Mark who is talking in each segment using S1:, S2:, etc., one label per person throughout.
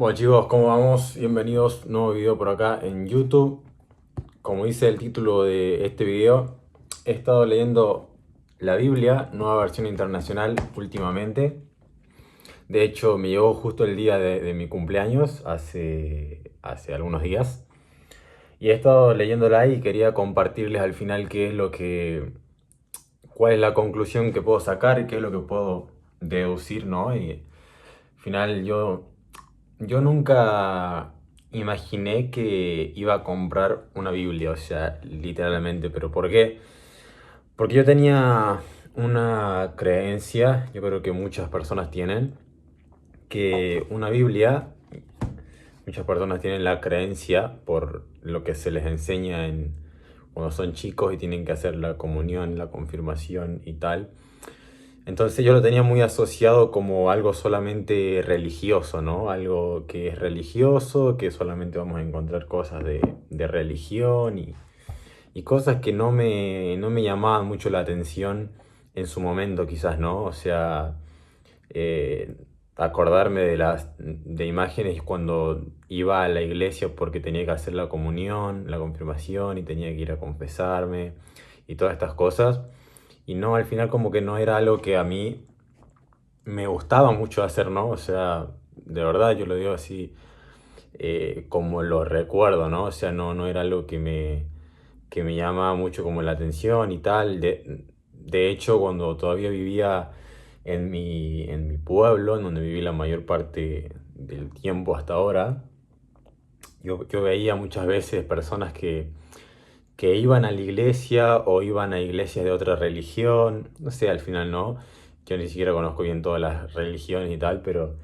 S1: Bueno chicos, ¿cómo vamos? Bienvenidos a un nuevo video por acá en YouTube. Como dice el título de este video, he estado leyendo la Biblia, nueva versión internacional últimamente. De hecho, me llegó justo el día de mi cumpleaños, hace algunos días. Y he estado leyéndola y quería compartirles al final cuál es la conclusión que puedo sacar y qué es lo que puedo deducir, ¿no? Y al final yo nunca imaginé que iba a comprar una Biblia, o sea, literalmente. ¿Pero por qué? Porque yo tenía una creencia, yo creo que muchas personas tienen, que una Biblia, muchas personas tienen la creencia por lo que se les enseña cuando son chicos y tienen que hacer la comunión, la confirmación y tal. Entonces yo lo tenía muy asociado como algo solamente religioso, ¿no? Algo que es religioso, que solamente vamos a encontrar cosas de religión y cosas que no me llamaban mucho la atención en su momento quizás, ¿no? O sea, eh, acordarme de imágenes cuando iba a la iglesia porque tenía que hacer la comunión, la confirmación y tenía que ir a confesarme y todas estas cosas. Y no, al final como que no era algo que a mí me gustaba mucho hacer, ¿no? O sea, de verdad yo lo digo así, como lo recuerdo, ¿no? O sea, no era algo que me llamaba mucho como la atención y tal. De hecho, cuando todavía vivía en mi pueblo, en donde viví la mayor parte del tiempo hasta ahora, yo veía muchas veces personas que iban a la iglesia o iban a iglesias de otra religión, no sé, al final no, yo ni siquiera conozco bien todas las religiones y tal, pero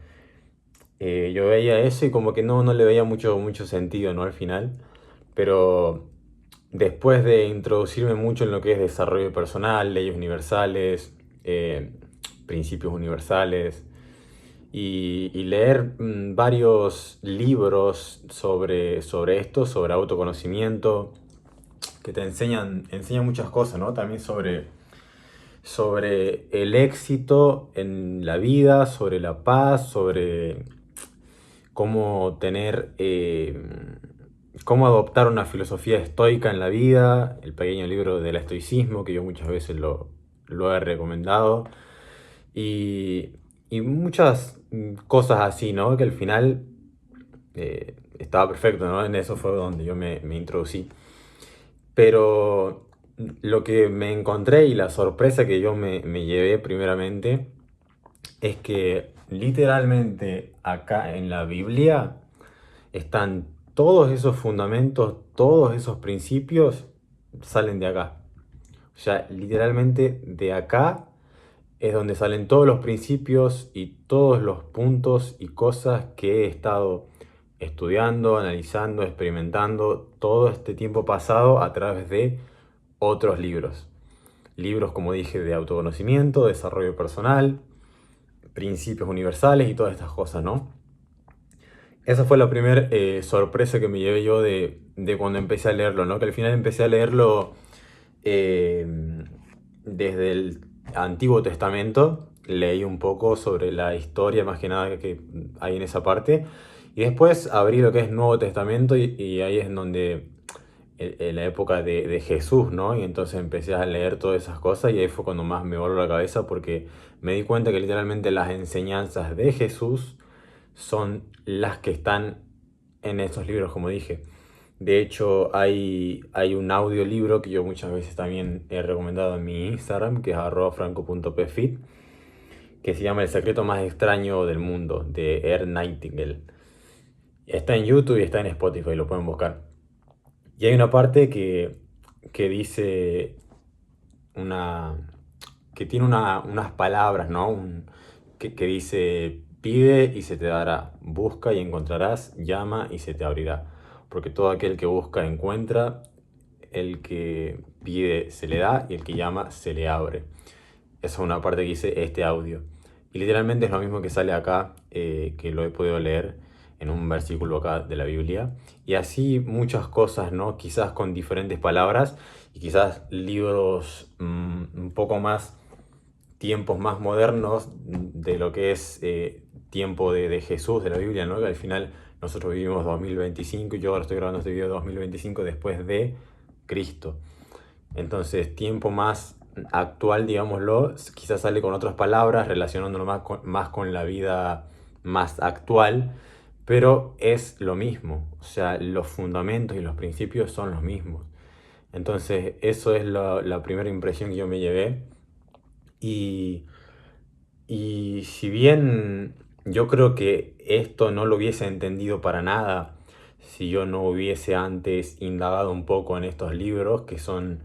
S1: yo veía eso y como que no le veía mucho sentido, ¿no? Al final, pero después de introducirme mucho en lo que es desarrollo personal, leyes universales, principios universales, y leer varios libros sobre esto, sobre autoconocimiento, que te enseñan muchas cosas, ¿no? También sobre el éxito en la vida, sobre la paz, sobre cómo cómo adoptar una filosofía estoica en la vida, el pequeño libro del estoicismo, que yo muchas veces lo he recomendado, y, y muchas cosas así, ¿no? Que al final estaba perfecto, ¿no? En eso fue donde yo me introducí. Pero lo que me encontré y la sorpresa que yo me llevé primeramente es que literalmente acá en la Biblia están todos esos fundamentos, todos esos principios salen de acá. O sea, literalmente de acá es donde salen todos los principios y todos los puntos y cosas que he estado estudiando, analizando, experimentando todo este tiempo pasado a través de otros libros. Libros, como dije, de autoconocimiento, desarrollo personal, principios universales y todas estas cosas, ¿no? Esa fue la primera sorpresa que me llevé yo de cuando empecé a leerlo, ¿no? Que al final empecé a leerlo eh, desde el Antiguo Testamento. Leí un poco sobre la historia, más que nada, que hay en esa parte. Y después abrí lo que es Nuevo Testamento y ahí es en donde, en la época de Jesús, ¿no? Y entonces empecé a leer todas esas cosas y ahí fue cuando más me voló la cabeza porque me di cuenta que literalmente las enseñanzas de Jesús son las que están en estos libros, como dije. De hecho, hay un audiolibro que yo muchas veces también he recomendado en mi Instagram, que es @franco.pfit, que se llama El secreto más extraño del mundo, de Earl Nightingale. Está en YouTube y está en Spotify, lo pueden buscar. Y hay una parte que dice una, que tiene unas palabras, ¿no? Que dice, pide y se te dará, busca y encontrarás, llama y se te abrirá. Porque todo aquel que busca encuentra, el que pide se le da y el que llama se le abre. Esa es una parte que dice este audio. Y literalmente es lo mismo que sale acá, que lo he podido leer en un versículo acá de la Biblia. Y así muchas cosas, ¿no? Quizás con diferentes palabras y quizás libros un poco más tiempos más modernos de lo que es tiempo de Jesús, de la Biblia, ¿no? Que al final nosotros vivimos 2025 y yo ahora estoy grabando este video 2025 después de Cristo. Entonces, tiempo más actual, digámoslo, quizás sale con otras palabras, relacionándolo más con la vida más actual, pero es lo mismo. O sea, los fundamentos y los principios son los mismos. Entonces, eso es la primera impresión que yo me llevé. Y, y si bien yo creo que esto no lo hubiese entendido para nada si yo no hubiese antes indagado un poco en estos libros, que son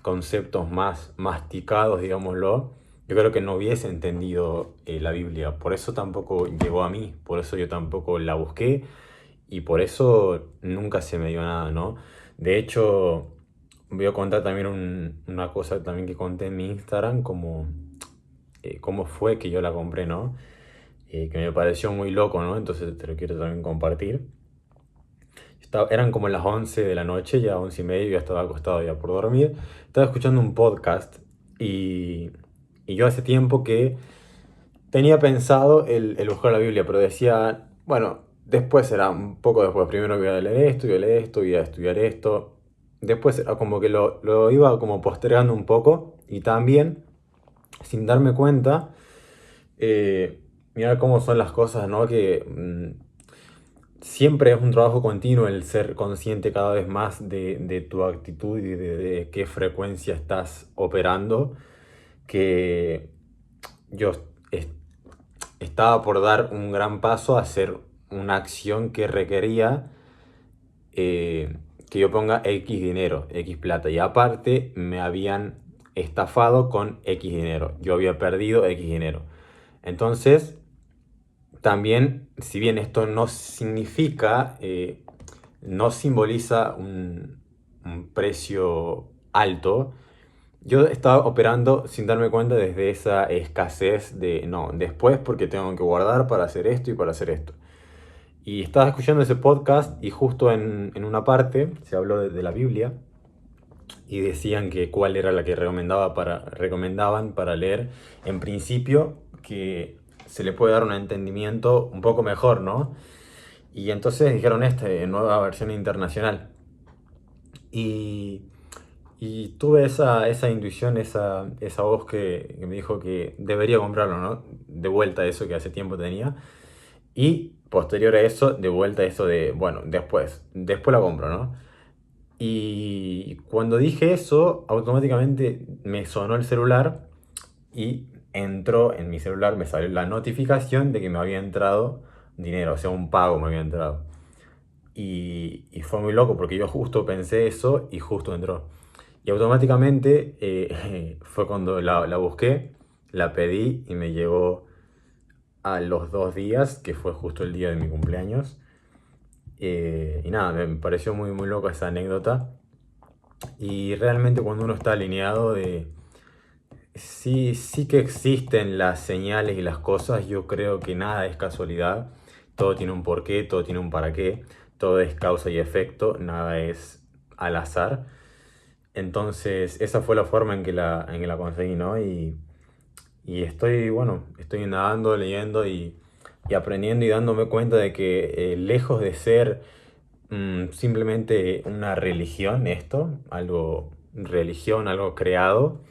S1: conceptos más masticados, digámoslo, yo creo que no hubiese entendido la Biblia. Por eso tampoco llegó a mí, por eso yo tampoco la busqué y por eso nunca se me dio nada, ¿no? De hecho, voy a contar también una cosa también que conté en mi Instagram, como cómo fue que yo la compré, ¿no? Que me pareció muy loco, ¿no? Entonces te lo quiero también compartir. Eran como las 11 de la noche, ya 11 y media, ya estaba acostado ya por dormir. Estaba escuchando un podcast y yo hace tiempo que tenía pensado el buscar la Biblia, pero decía, bueno, después será un poco después. Primero voy a leer esto, voy a leer esto, voy a estudiar esto. Después era como que lo iba como postergando un poco y también, sin darme cuenta, mirar cómo son las cosas, ¿no? Que siempre es un trabajo continuo el ser consciente cada vez más de tu actitud y de qué frecuencia estás operando. Que yo est- estaba por dar un gran paso a hacer una acción que requería que yo ponga X dinero, X plata. Y aparte me habían estafado con X dinero. Yo había perdido X dinero. Entonces, también, si bien esto no significa, no simboliza un precio alto, yo estaba operando sin darme cuenta desde esa escasez de, no, después porque tengo que guardar para hacer esto y para hacer esto. Y estaba escuchando ese podcast y justo en una parte se habló de la Biblia y decían que cuál era la que recomendaban para leer. En principio, que se le puede dar un entendimiento un poco mejor, ¿no? Y entonces dijeron nueva versión internacional. Y, y tuve esa intuición, esa voz que me dijo que debería comprarlo, ¿no? De vuelta a eso que hace tiempo tenía. Y posterior a eso, de vuelta a eso de, bueno, después la compro, ¿no? Y cuando dije eso, automáticamente me sonó el celular y entró en mi celular, me salió la notificación de que me había entrado dinero, o sea, un pago me había entrado. Y fue muy loco porque yo justo pensé eso y justo entró. Y automáticamente fue cuando la busqué, la pedí y me llegó a los 2 días, que fue justo el día de mi cumpleaños. Y nada, me pareció muy, muy loca esa anécdota. Y realmente cuando uno está alineado, sí, sí que existen las señales y las cosas. Yo creo que nada es casualidad. Todo tiene un porqué, todo tiene un para qué. Todo es causa y efecto, nada es al azar. Entonces, esa fue la forma en que la conseguí, ¿no? Y estoy, bueno, estoy indagando, leyendo y aprendiendo y dándome cuenta de que lejos de ser simplemente una religión, algo creado,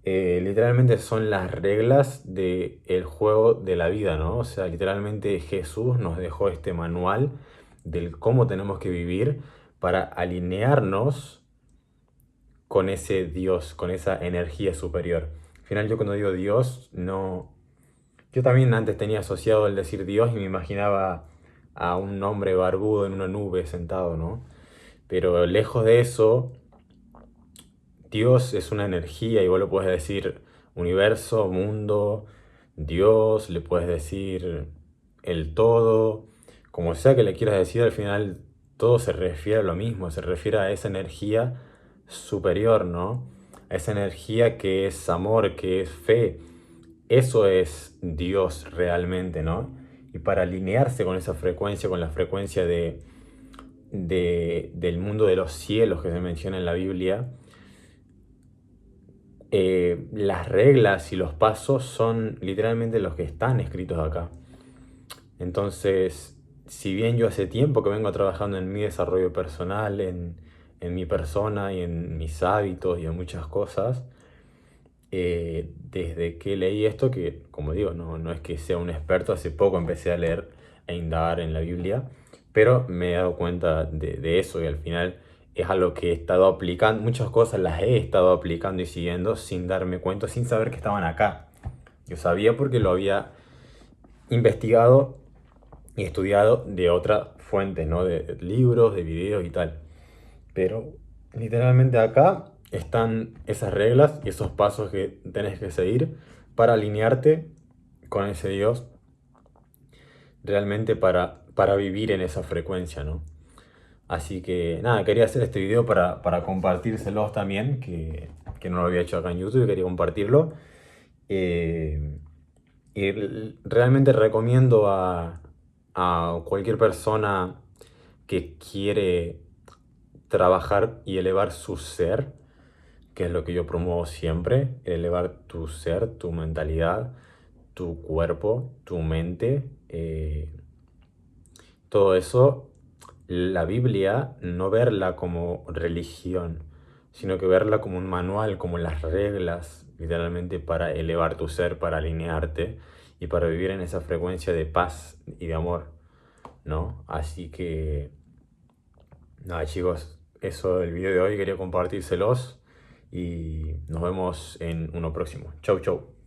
S1: literalmente son las reglas del juego de la vida, ¿no? O sea, literalmente Jesús nos dejó este manual del cómo tenemos que vivir para alinearnos con ese Dios, con esa energía superior. Al final yo cuando digo Dios, no... Yo también antes tenía asociado el decir Dios y me imaginaba a un hombre barbudo en una nube sentado, ¿no? Pero lejos de eso, Dios es una energía y vos lo puedes decir universo, mundo, Dios, le puedes decir el todo, como sea que le quieras decir, al final todo se refiere a lo mismo, se refiere a esa energía superior, ¿no? A esa energía que es amor, que es fe. Eso es Dios realmente, ¿no? Y para alinearse con esa frecuencia, con la frecuencia del mundo de los cielos que se menciona en la Biblia, las reglas y los pasos son literalmente los que están escritos acá. Entonces, si bien yo hace tiempo que vengo trabajando en mi desarrollo personal, en mi persona y en mis hábitos y en muchas cosas, desde que leí esto, que como digo, no es que sea un experto, hace poco empecé a leer e indagar en la Biblia, pero me he dado cuenta de eso y al final es algo que he estado aplicando, muchas cosas las he estado aplicando y siguiendo sin darme cuenta, sin saber que estaban acá. Yo sabía porque lo había investigado y estudiado de otras fuentes, ¿no? De libros, de videos y tal. Pero literalmente acá están esas reglas y esos pasos que tenés que seguir para alinearte con ese Dios, realmente para vivir en esa frecuencia, ¿no? Así que nada, quería hacer este video para compartírselos también, que no lo había hecho acá en YouTube, quería compartirlo. Eh, Realmente recomiendo a cualquier persona que quiere trabajar y elevar su ser, que es lo que yo promuevo siempre, elevar tu ser, tu mentalidad, tu cuerpo, tu mente, todo eso, la Biblia, no verla como religión, sino que verla como un manual, como las reglas, literalmente para elevar tu ser, para alinearte y para vivir en esa frecuencia de paz y de amor, ¿no? Así que, nada, chicos, eso del video de hoy, quería compartírselos y nos vemos en uno próximo. Chau, chau.